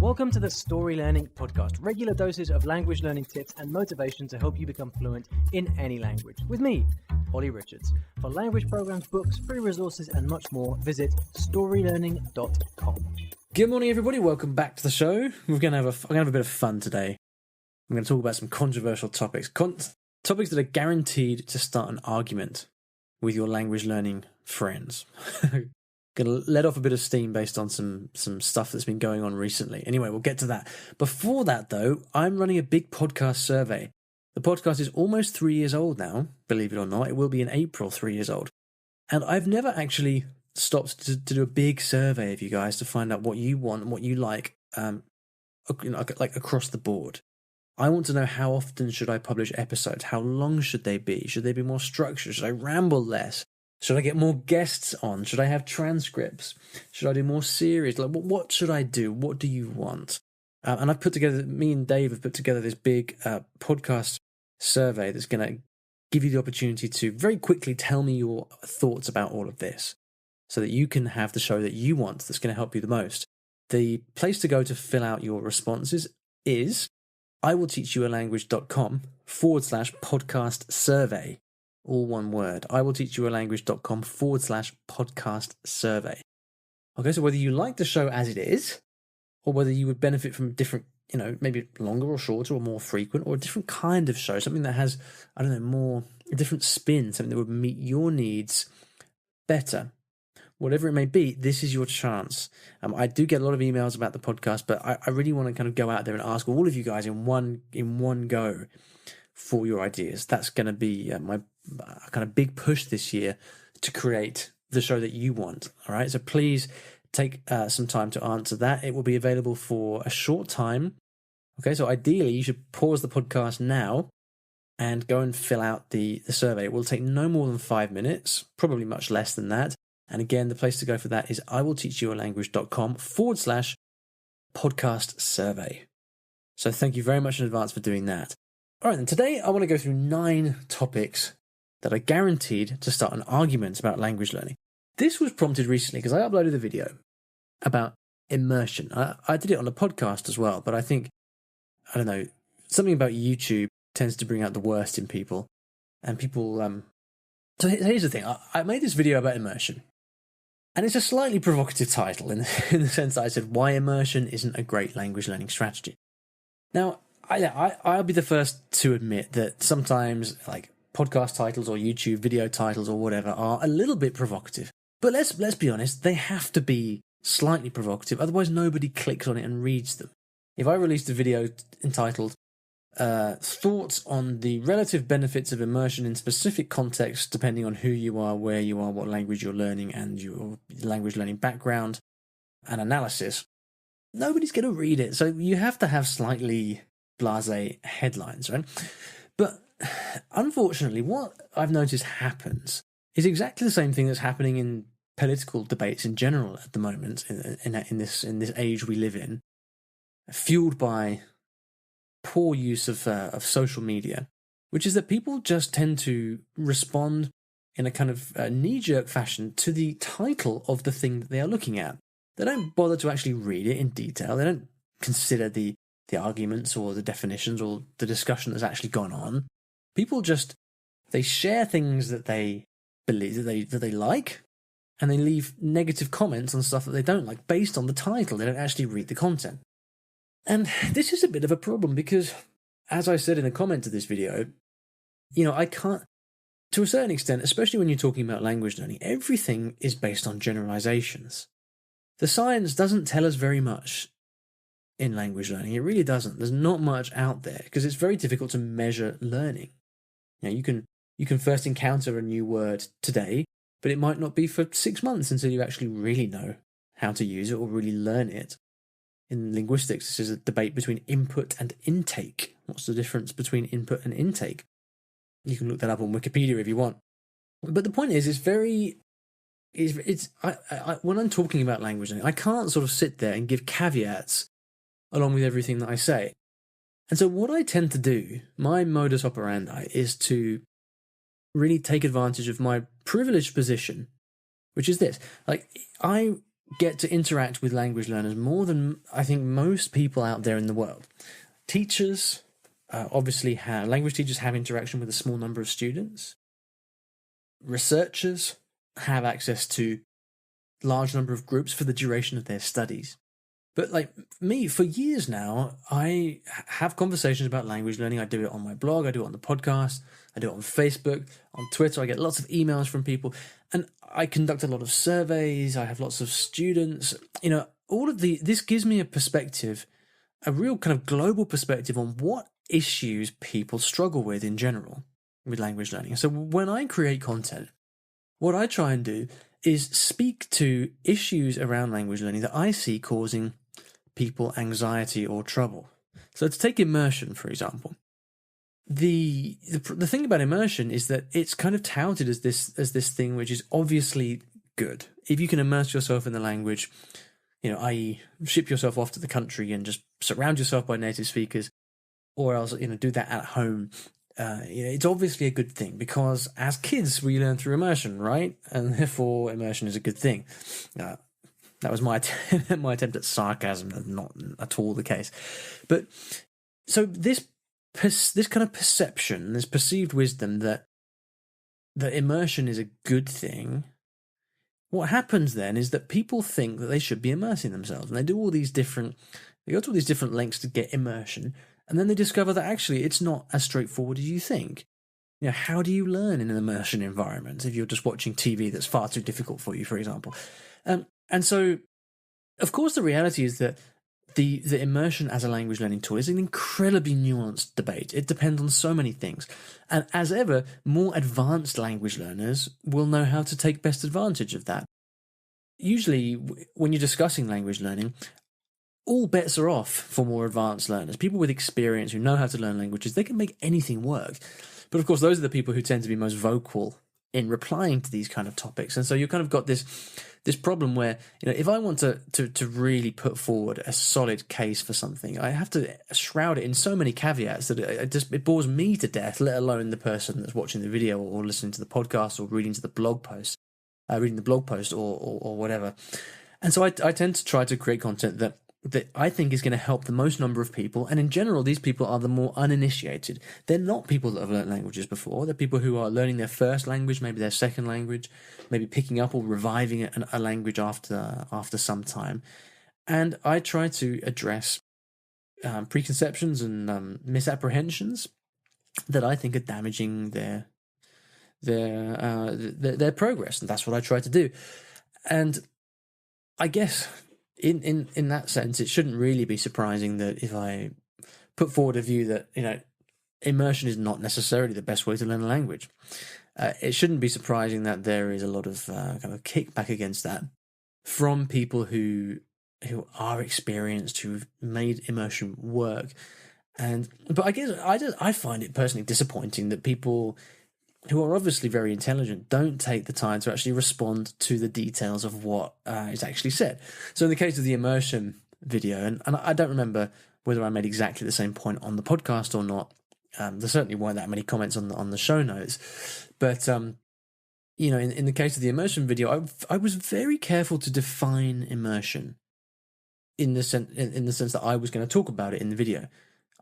Welcome to the Story Learning Podcast, regular doses of language learning tips and motivation to help you become fluent in any language. With me, Olly Richards. For language programs, books, free resources, and much more, visit StoryLearning.com. Good morning, everybody. Welcome back to the show. We're going to have a bit of fun today. I'm going to talk about some controversial topics. Topics that are guaranteed to start an argument with your language learning friends. Going to let off a bit of steam based on some stuff that's been going on recently. Anyway, we'll get to that. Before that, though, I'm running a big podcast survey. The podcast is almost 3 years old now, believe it or not. It will be in April, 3 years old. And I've never actually stopped to do a big survey of you guys to find out what you want and what you like, like across the board. I want to know how often should I publish episodes? How long should they be? Should they be more structured? Should I ramble less? Should I get more guests on? Should I have transcripts? Should I do more series? Like, what should I do? What do you want? And I've put together, me and Dave have put together this big podcast survey that's going to give you the opportunity to very quickly tell me your thoughts about all of this so that you can have the show that you want that's going to help you the most. The place to go to fill out your responses is iwillteachyoualanguage.com/podcast survey. All one word. iwillteachyoualanguage.com/podcast survey. Okay, so whether you like the show as it is, or whether you would benefit from different, maybe longer or shorter or more frequent, or a different kind of show, something that has, more a different spin, something that would meet your needs better. Whatever it may be, this is your chance. I do get a lot of emails about the podcast, but I really want to kind of go out there and ask all of you guys in one go for your ideas. That's going to be my kind of big push this year to create the show that you want. All right, so please take some time to answer that. It will be available for a short time. Okay, so ideally you should pause the podcast now and go and fill out the survey. It will take no more than 5 minutes, probably much less than that. And again, the place to go for that is iwillteachyoualanguage.com/podcast survey. So thank you very much in advance for doing that. All right, then today I want to go through 9 topics that are guaranteed to start an argument about language learning. This was prompted recently because I uploaded a video about immersion. I did it on a podcast as well, but I think, something about YouTube tends to bring out the worst in people. And people, so here's the thing. I made this video about immersion. And it's a slightly provocative title in the sense that I said why immersion isn't a great language learning strategy. Now, I'll be the first to admit that sometimes like podcast titles or YouTube video titles or whatever are a little bit provocative. But let's be honest, they have to be slightly provocative, otherwise nobody clicks on it and reads them. If I released a video entitled Thoughts on the Relative Benefits of Immersion in Specific Contexts depending on who you are, where you are, what language you're learning, and your language learning background and analysis, nobody's going to read it. So you have to have slightly blasé headlines, right? But unfortunately, what I've noticed happens is exactly the same thing that's happening in political debates in general at the moment in this age we live in, fueled by poor use of social media, which is that people just tend to respond in a kind of knee-jerk fashion to the title of the thing that they are looking at. They don't bother to actually read it in detail. They don't consider the arguments or the definitions or the discussion that's actually gone on. People they share things that they believe that they like, and they leave negative comments on stuff that they don't like based on the title. They don't actually read the content. And this is a bit of a problem because, as I said in the comment to this video, I can't, to a certain extent, especially when you're talking about language learning, everything is based on generalizations. The science doesn't tell us very much in language learning. It really doesn't. There's not much out there because it's very difficult to measure learning. You can first encounter a new word today, but it might not be for 6 months until you actually really know how to use it or really learn it. In linguistics, this is a debate between input and intake. What's the difference between input and intake? You can look that up on Wikipedia if you want. But the point is, when I'm talking about language learning, I can't sort of sit there and give caveats along with everything that I say. And so what I tend to do, my modus operandi, is to really take advantage of my privileged position, which is this. Like, I get to interact with language learners more than I think most people out there in the world. Teachers obviously have, language teachers have interaction with a small number of students. Researchers have access to large number of groups for the duration of their studies. But like me, for years now, I have conversations about language learning. I do it on my blog, I do it on the podcast, I do it on Facebook, on Twitter. I get lots of emails from people, and I conduct a lot of surveys. I have lots of students. All of this gives me a perspective, a real kind of global perspective on what issues people struggle with in general with language learning. So when I create content, what I try and do is speak to issues around language learning that I see causing people anxiety or trouble. So to take immersion, for example, the thing about immersion is that it's kind of touted as this thing which is obviously good. If you can immerse yourself in the language, i.e. ship yourself off to the country and just surround yourself by native speakers, or else, do that at home, it's obviously a good thing, because as kids we learn through immersion, right? And therefore immersion is a good thing. That was my my attempt at sarcasm. That's not at all the case. But so this kind of perception, this perceived wisdom that immersion is a good thing, what happens then is that people think that they should be immersing themselves, and they go to all these different lengths to get immersion, and then they discover that actually it's not as straightforward as you think. How do you learn in an immersion environment if you're just watching TV that's far too difficult for you, for example? And so, of course, the reality is that the immersion as a language learning tool is an incredibly nuanced debate. It depends on so many things. And as ever, more advanced language learners will know how to take best advantage of that. Usually, when you're discussing language learning, all bets are off for more advanced learners. People with experience who know how to learn languages, they can make anything work. But of course, those are the people who tend to be most vocal in replying to these kind of topics. And so you kind of got this problem where, if I want to really put forward a solid case for something, I have to shroud it in so many caveats that it bores me to death, let alone the person that's watching the video or listening to the podcast or reading the blog post or whatever. And so I tend to try to create content that I think is going to help the most number of people. And in general, these people are the more uninitiated. They're not people that have learned languages before. They're people who are learning their first language, maybe their second language, maybe picking up or reviving a language after some time. And I try to address preconceptions and misapprehensions that I think are damaging their progress. And that's what I try to do. And I guess in that sense, it shouldn't really be surprising that if I put forward a view that, immersion is not necessarily the best way to learn a language. It shouldn't be surprising that there is a lot of kind of kickback against that from people who are experienced, who've made immersion work. But I guess I find it personally disappointing that people who are obviously very intelligent don't take the time to actually respond to the details of what is actually said. So in the case of the immersion video, and I don't remember whether I made exactly the same point on the podcast or not. There certainly weren't that many comments on the show notes. But, in the case of the immersion video, I was very careful to define immersion in the sense that I was going to talk about it in the video.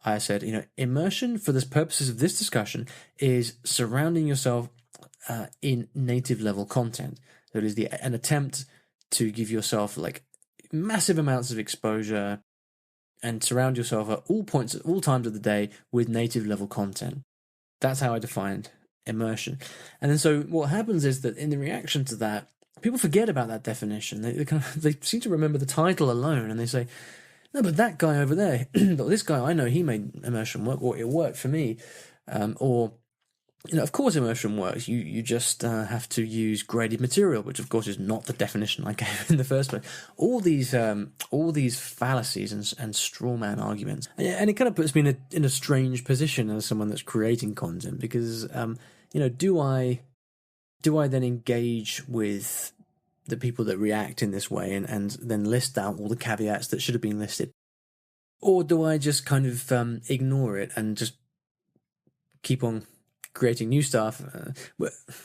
I said, immersion for the purposes of this discussion is surrounding yourself in native level content. So it is an attempt to give yourself like massive amounts of exposure and surround yourself at all times of the day with native level content. That's how I defined immersion. And then so what happens is that in the reaction to that, people forget about that definition. They seem to remember the title alone, and they say, no, but that guy over there, this guy I know, he made immersion work, or it worked for me. Of course immersion works. You just have to use graded material, which of course is not the definition I gave in the first place. All these fallacies and straw man arguments, and it kind of puts me in a strange position as someone that's creating content, because do I then engage with the people that react in this way and then list out all the caveats that should have been listed? Or do I just kind of ignore it and just keep on creating new stuff.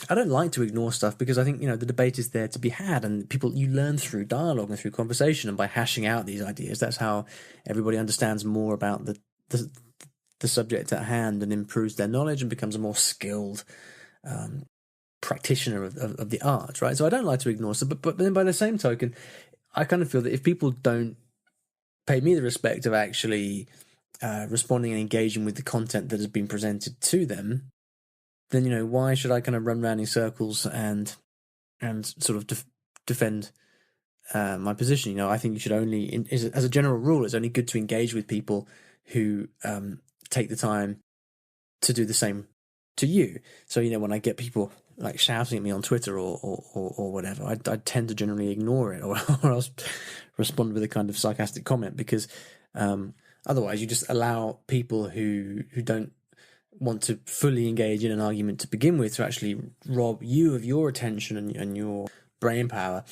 I don't like to ignore stuff because I think, the debate is there to be had, and you learn through dialogue and through conversation, and by hashing out these ideas, that's how everybody understands more about the subject at hand and improves their knowledge and becomes a more skilled practitioner of the art, right? So I don't like to ignore stuff, but then by the same token, I kind of feel that if people don't pay me the respect of actually responding and engaging with the content that has been presented to them, then why should I kind of run around in circles and sort of defend my position? I think you should only, as a general rule, it's only good to engage with people who take the time to do the same to you. So when I get people like shouting at me on Twitter or whatever, I tend to generally ignore it or else respond with a kind of sarcastic comment, because otherwise you just allow people who don't want to fully engage in an argument to begin with to actually rob you of your attention and your brain power,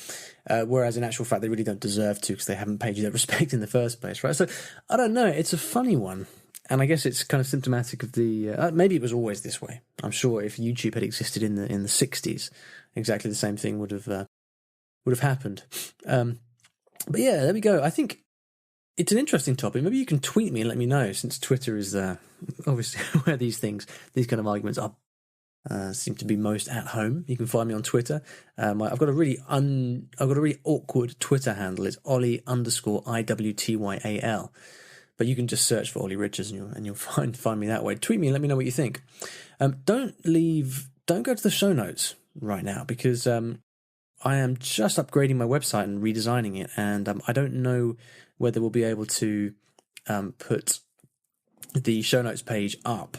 whereas in actual fact they really don't deserve to, because they haven't paid you their respect in the first place, right? So I don't know, it's a funny one, and I guess it's kind of symptomatic of the maybe it was always this way. I'm sure if YouTube had existed in the 60s, exactly the same thing would have happened. But yeah, there we go. I think it's an interesting topic. Maybe you can tweet me and let me know, since Twitter is obviously where these kind of arguments are seem to be most at home. You can find me on Twitter. I've got a really awkward Twitter handle. It's Olly_IWTYAL. But you can just search for Olly Richards and you'll find me that way. Tweet me and let me know what you think. Don't go to the show notes right now, because I am just upgrading my website and redesigning it, and I don't know whether we'll be able to put the show notes page up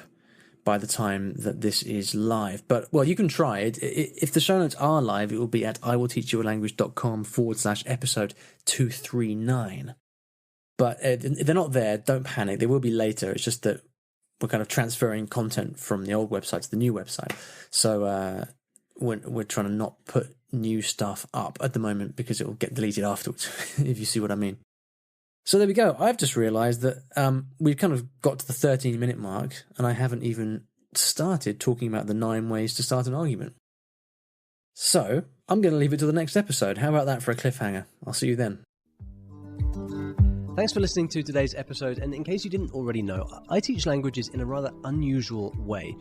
by the time that this is live. But, well, you can try it. If the show notes are live, it will be at iwillteachyoualanguage.com/episode 239. But if they're not there, don't panic. They will be later. It's just that we're kind of transferring content from the old website to the new website. So we're trying to not put new stuff up at the moment, because it will get deleted afterwards, if you see what I mean. So there we go. I've just realised that we've kind of got to the 13-minute mark, and I haven't even started talking about the 9 ways to start an argument. So I'm going to leave it to the next episode. How about that for a cliffhanger? I'll see you then. Thanks for listening to today's episode, and in case you didn't already know, I teach languages in a rather unusual way,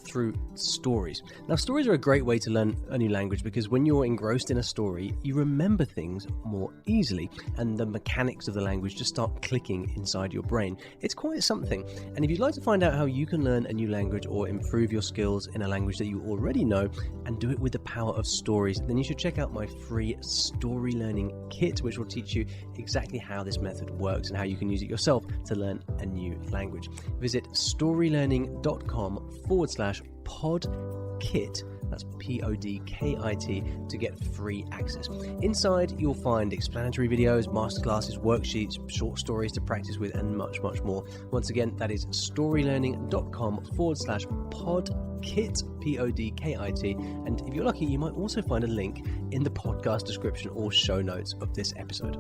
through stories. Now, stories are a great way to learn a new language, because when you're engrossed in a story, you remember things more easily, and the mechanics of the language just start clicking inside your brain. It's quite something, and if you'd like to find out how you can learn a new language or improve your skills in a language that you already know, and do it with the power of stories, then you should check out my free Story Learning Kit, which will teach you exactly how this method works and how you can use it yourself to learn a new language. Visit storylearning.com/podkit, that's PODKIT, to get free access. Inside, you'll find explanatory videos, masterclasses, worksheets, short stories to practice with, and much, much more. Once again, that is storylearning.com/podkit, PODKIT. And if you're lucky, you might also find a link in the podcast description or show notes of this episode.